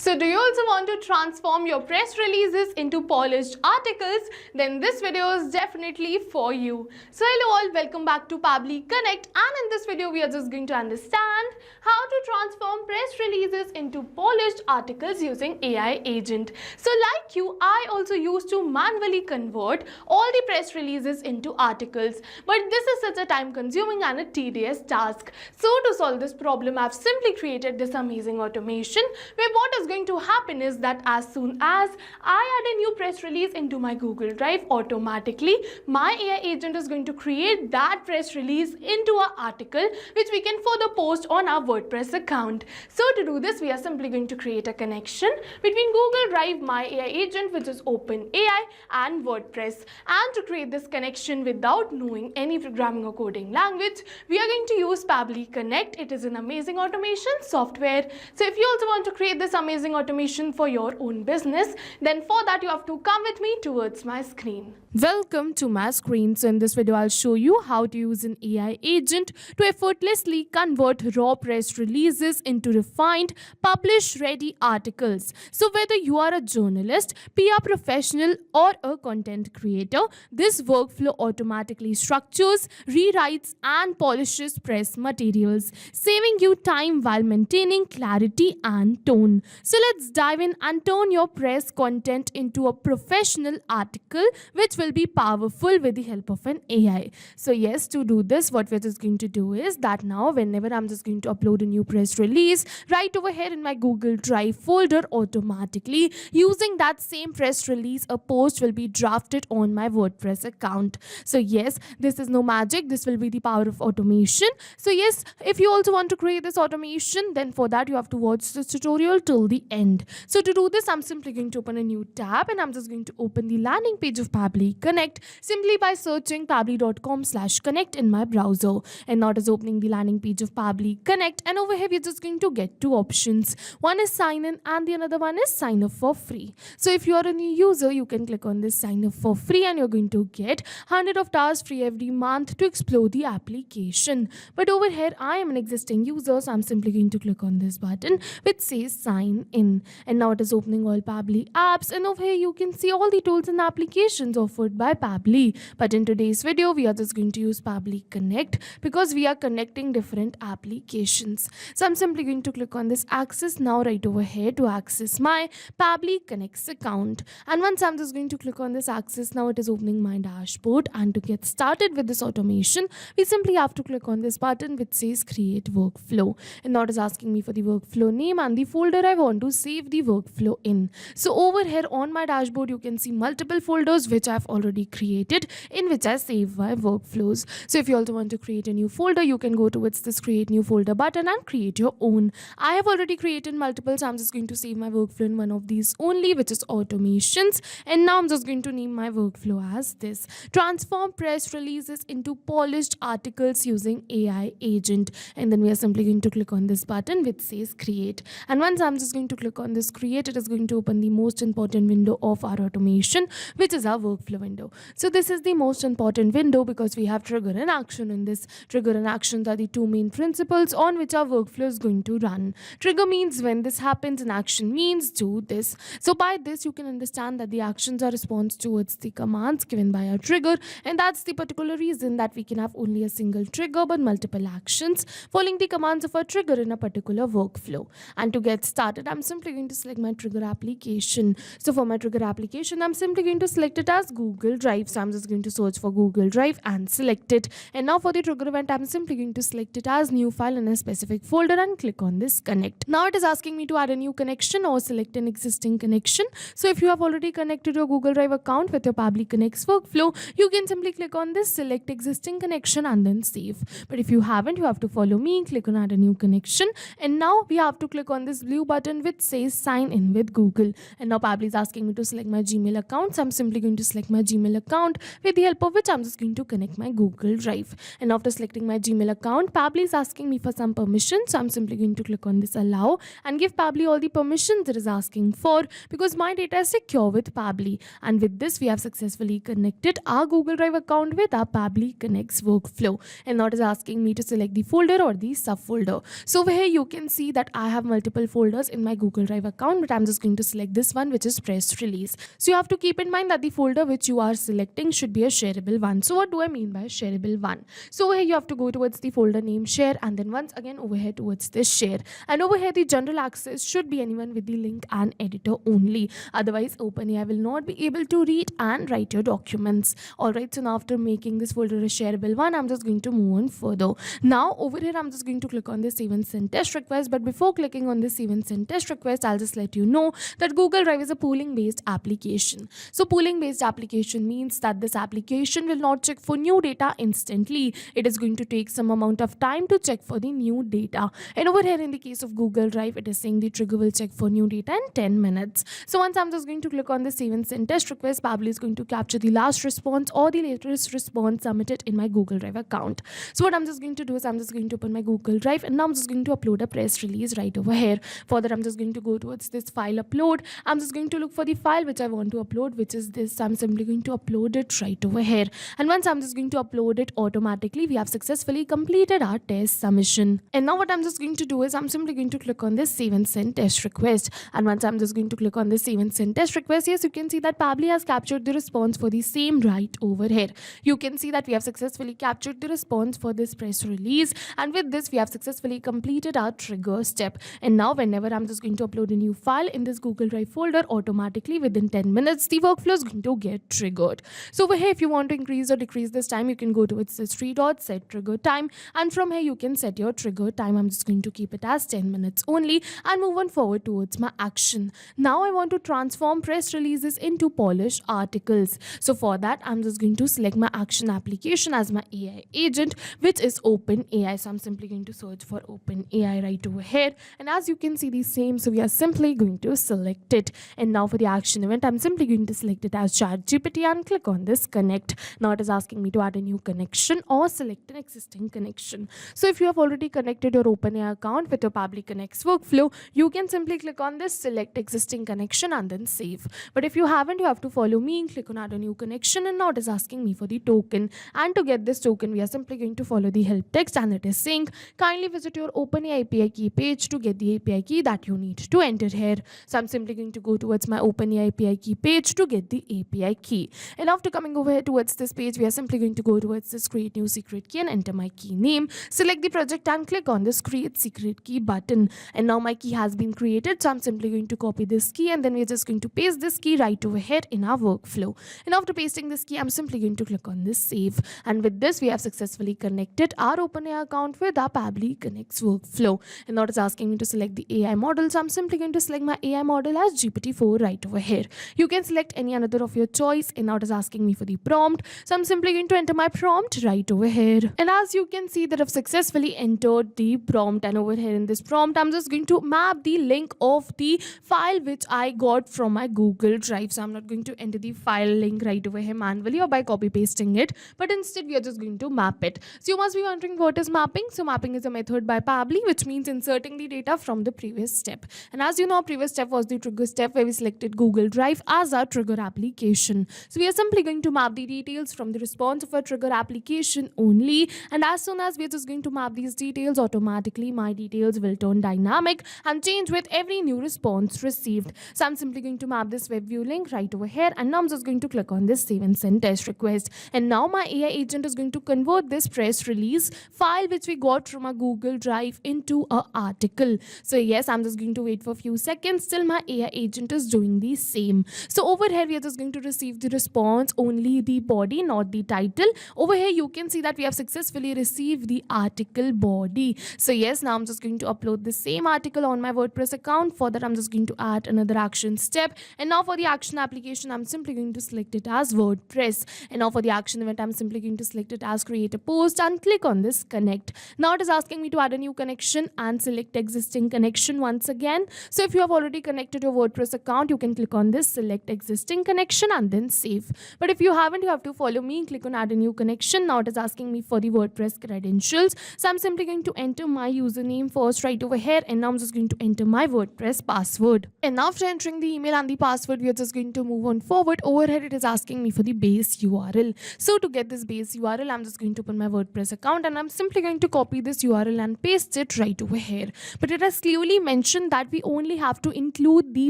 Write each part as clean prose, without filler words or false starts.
So do you also want to transform your press releases into polished articles? Then this video is definitely for you. So hello all, welcome back to Pabbly Connect, and in this video we are just going to understand how to transform press releases into polished articles using AI agent. So like you, I also used to manually convert all the press releases into articles, but this is such a time consuming and a tedious task. So to solve this problem, I've simply created this amazing automation where what is going to happen is that as soon as I add a new press release into my Google Drive, automatically my AI agent is going to create that press release into an article which we can further post on our WordPress account. So to do this, we are simply going to create a connection between Google Drive, my AI agent, which is OpenAI, and WordPress. And to create this connection without knowing any programming or coding language, we are going to use Pabbly Connect. It is an amazing automation software. So if you also want to create this amazing automation for your own business, then for that you have to come with me towards my screen. Welcome to my screen. So in this video, I'll show you how to use an AI agent to effortlessly convert raw press releases into refined, publish-ready articles. So whether you are a journalist, PR professional, or a content creator, this workflow automatically structures, rewrites, and polishes press materials, saving you time while maintaining clarity and tone. So let's dive in and turn your press content into a professional article, which will be powerful with the help of an AI. So yes, to do this, what we're just going to do is that now whenever I'm just going to upload a new press release, right over here in my Google Drive folder, automatically using that same press release, a post will be drafted on my WordPress account. So yes, this is no magic. This will be the power of automation. So yes, if you also want to create this automation, then for that you have to watch this tutorial till the end. So to do this, I'm simply going to open a new tab and I'm just going to open the landing page of Pabbly Connect simply by searching pabbly.com/connect in my browser. And now it is opening the landing page of Pabbly Connect, and over here we're just going to get two options. One is sign in and the another one is sign up for free. So if you are a new user, you can click on this sign up for free and you're going to get 100 of hours free every month to explore the application. But over here I am an existing user, so I'm simply going to click on this button which says sign in, and now it is opening all Pabbly apps, and over here you can see all the tools and applications offered by Pabbly. But in today's video we are just going to use Pabbly Connect because we are connecting different applications. So I'm simply going to click on this access now right over here to access my Pabbly Connects account, and once I'm just going to click on this access now, it is opening my dashboard. And to get started with this automation, we simply have to click on this button which says create workflow, and now it is asking me for the workflow name and the folder I want to save the workflow in. So over here on my dashboard you can see multiple folders which I've already created, in which I save my workflows. So if you also want to create a new folder, you can go towards this create new folder button and create your own. I have already created multiple, so I'm just going to save my workflow in one of these only, which is automations. And now I'm just going to name my workflow as this: transform press releases into polished articles using AI agent. And then we are simply going to click on this button which says create, and once I'm just going to click on this create, it is going to open the most important window of our automation, which is our workflow window. So this is the most important window because we have trigger and action in this. Trigger and actions are the two main principles on which our workflow is going to run. Trigger means when this happens and action means do this. So by this you can understand that the actions are response towards the commands given by our trigger, and that's the particular reason that we can have only a single trigger but multiple actions following the commands of our trigger in a particular workflow. And to get started, I'm simply going to select my trigger application. So for my trigger application, I'm simply going to select it as Google Drive. So I'm just going to search for Google Drive and select it. And now for the trigger event, I'm simply going to select it as new file in a specific folder and click on this connect. Now it is asking me to add a new connection or select an existing connection. So if you have already connected your Google Drive account with your Pabbly Connects workflow, you can simply click on this select existing connection and then save. But if you haven't, you have to follow me, click on add a new connection, and now we have to click on this blue button which says sign in with Google. And now Pabbly is asking me to select my Gmail account, so I'm simply going to select my Gmail account, with the help of which I'm just going to connect my Google Drive. And after selecting my Gmail account, Pabbly is asking me for some permission, so I'm simply going to click on this allow and give Pabbly all the permissions it is asking for, because my data is secure with Pabbly. And with this, we have successfully connected our Google Drive account with our Pabbly Connect's workflow. And now it is asking me to select the folder or the subfolder. So over here you can see that I have multiple folders in my Google Drive account, but I'm just going to select this one, which is press release. So you have to keep in mind that the folder which you are selecting should be a shareable one. So what do I mean by shareable one? So over here you have to go towards the folder name share, and then once again over here towards this share, and over here the general access should be anyone with the link and editor only. Otherwise OpenAI will not be able to read and write your documents. Alright, so now after making this folder a shareable one, I'm just going to move on further. Now over here I'm just going to click on this save and send test request, but before clicking on this save and send test request, I'll just let you know that Google Drive is a pooling based application. So pooling based application means that this application will not check for new data instantly. It is going to take some amount of time to check for the new data. And over here in the case of Google Drive, it is saying the trigger will check for new data in 10 minutes. So once I'm just going to click on the save and send test request, Pabbly is going to capture the last response or the latest response submitted in my Google Drive account. So what I'm just going to do is I'm just going to open my Google Drive, and now I'm just going to upload a press release right over here. For that, I'm just going to go towards this file upload. I'm just going to look for the file which I want to upload, which is this. I'm simply going to upload it right over here. And once I'm just going to upload it, automatically we have successfully completed our test submission. And now what I'm just going to do is I'm simply going to click on this save and send test request. And once I'm just going to click on this save and send test request, yes, you can see that Pabbly has captured the response for the same right over here. You can see that we have successfully captured the response for this press release, and with this we have successfully completed our trigger step. And now whenever I'm just going to upload a new file in this Google Drive folder, automatically within 10 minutes the workflow is going to get triggered. So over here, if you want to increase or decrease this time, you can go towards this three dots, set trigger time, and from here you can set your trigger time. I'm just going to keep it as 10 minutes only and move on forward towards my action. Now I want to transform press releases into polished articles. So for that, I'm just going to select my action application as my AI agent, which is OpenAI. So I'm simply going to search for OpenAI right over here, and as you can see the same, so we are simply going to select it. And now for the action event, I'm simply going to select it as ChatGPT and click on this connect. Now it is asking me to add a new connection or select an existing connection. So if you have already connected your OpenAI account with your Pabbly Connect's workflow, you can simply click on this select existing connection and then save. But if you haven't, you have to follow me and click on add a new connection, and now it is asking me for the token. And to get this token, we are simply going to follow the help text, and it is saying kindly visit your OpenAI API key page to get the API key that you need to enter here. So I'm simply going to go towards my OpenAI API key page to get the API key. And after coming over here towards this page, we are simply going to go towards this create new secret key and enter my key name, select the project and click on this create secret key button. And now my key has been created, so I'm simply going to copy this key, and then we're just going to paste this key right over here in our workflow. And after pasting this key, I'm simply going to click on this save. And with this, we have successfully connected our OpenAI account with our Pabbly Connect's workflow. And now it's asking me to select the AI model, so I'm simply going to select my AI model as GPT-4 right over here. You can select any another of your choice, and now it is asking me for the prompt, so I'm simply going to enter my prompt right over here. And as you can see that I've successfully entered the prompt, and over here in this prompt, I'm just going to map the link of the file which I got from my Google Drive. So I'm not going to enter the file link right over here manually or by copy pasting it, but instead we are just going to map it. So you must be wondering what is mapping. So mapping is a method by Pabbly which means inserting the data from the previous step. And as you know, our previous step was the trigger step where we selected Google Drive as our trigger application. So we are simply going to map the details from the response of a trigger application only, and as soon as we are just going to map these details, automatically my details will turn dynamic and change with every new response received. So I'm simply going to map this web view link right over here, and now I'm just going to click on this save and send test request. And now my AI agent is going to convert this press release file which we got from a Google Drive into an article. So yes, I'm just going to wait for a few seconds till my AI agent is doing the same. So over here we are just going to receive the response, only the body, not the title. Over here you can see that we have successfully received the article body. So yes, now I'm just going to upload the same article on my WordPress account. For that, I'm just going to add another action step. And now for the action application, I'm simply going to select it as WordPress. And now for the action event, I'm simply going to select it as create a post and click on this connect. Now it is asking me to add a new connection and select existing connection once again. So if you have already connected your WordPress account, you can click on this select existing connection and then and save. But if you haven't, you have to follow me, click on add a new connection. Now it is asking me for the WordPress credentials. So I'm simply going to enter my username first right over here, and now I'm just going to enter my WordPress password. And after entering the email and the password, we are just going to move on forward. Over here it is asking me for the base URL. So to get this base URL, I'm just going to open my WordPress account, and I'm simply going to copy this URL and paste it right over here. But it has clearly mentioned that we only have to include the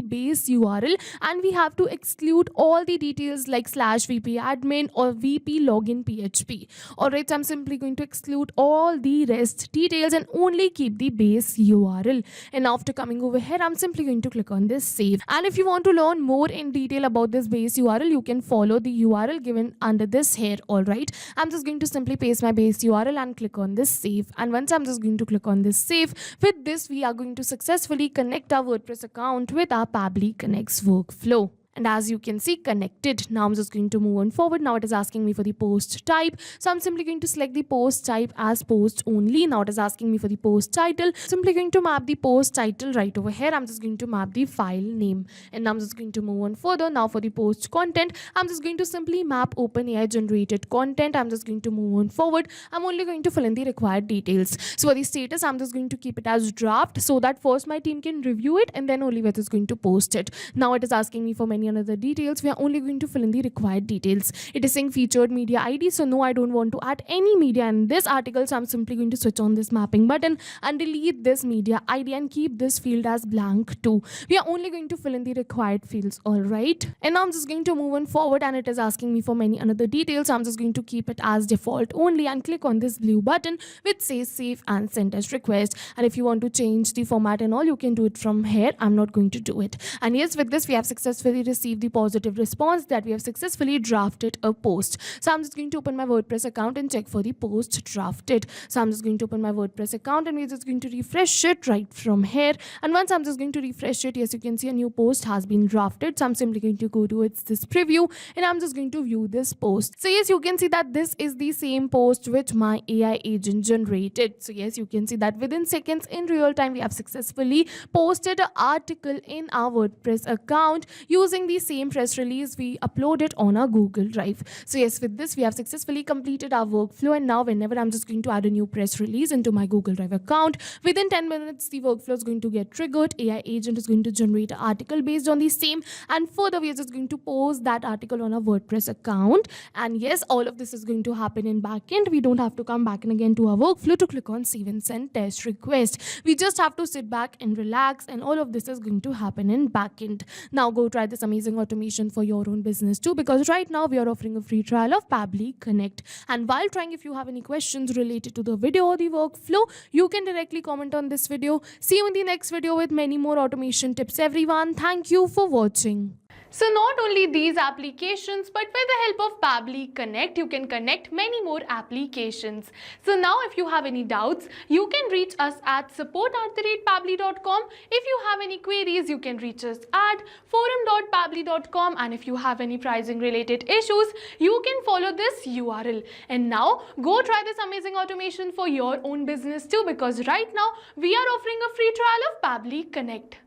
base URL, and we have to exclude all the details like /vp admin or vp login php. Alright, so I'm simply going to exclude all the rest details and only keep the base URL. And after coming over here, I'm simply going to click on this save. And if you want to learn more in detail about this base URL, you can follow the URL given under this here. Alright, I'm just going to simply paste my base URL and click on this save. And once I'm just going to click on this save, with this we are going to successfully connect our WordPress account with our Pabbly Connect's workflow. And as you can see, connected. Now I'm just going to move on forward. Now it is asking me for the post type. So I'm simply going to select the post type as post only. Now it is asking me for the post title. Simply going to map the post title right over here. I'm just going to map the file name. And now I'm just going to move on further. Now for the post content, I'm just going to simply map OpenAI generated content. I'm just going to move on forward. I'm only going to fill in the required details. So for the status, I'm just going to keep it as draft so that first my team can review it and then only is going to post it. Now it is asking me for many other details. We are only going to fill in the required details. It is saying featured media ID, so no, I don't want to add any media in this article, so I'm simply going to switch on this mapping button and delete this media ID and keep this field as blank too. We are only going to fill in the required fields. All right, and now I'm just going to move on forward, and it is asking me for many another details, so I'm just going to keep it as default only and click on this blue button which says save and send as request. And if you want to change the format and all, you can do it from here. I'm not going to do it. And yes, with this we have successfully received the positive response that we have successfully drafted a post. So I'm just going to open my WordPress account and check for the post drafted. So I'm just going to open my WordPress account and we're just going to refresh it right from here. And once I'm just going to refresh it, yes, you can see a new post has been drafted. So I'm simply going to go to this preview and I'm just going to view this post. So yes, you can see that this is the same post which my AI agent generated. So yes, you can see that within seconds in real time we have successfully posted an article in our WordPress account using the same press release we uploaded on our Google Drive. So yes, with this we have successfully completed our workflow, and now whenever I'm just going to add a new press release into my Google Drive account, within 10 minutes the workflow is going to get triggered. AI agent is going to generate an article based on the same, and further we are just going to post that article on our WordPress account. And yes, all of this is going to happen in backend. We don't have to come back and again to our workflow to click on save and send test request. We just have to sit back and relax, and all of this is going to happen in backend. Now go try this amazing automation for your own business too, because right now we are offering a free trial of Pabbly Connect. And while trying, if you have any questions related to the video or the workflow, you can directly comment on this video. See you in the next video with many more automation tips, everyone. Thank you for watching. So not only these applications, but with the help of Pabbly Connect, you can connect many more applications. So now if you have any doubts, you can reach us at support@pabbly.com. If you have any queries, you can reach us at forum.pabbly.com. And if you have any pricing related issues, you can follow this URL. And now go try this amazing automation for your own business too, because right now we are offering a free trial of Pabbly Connect.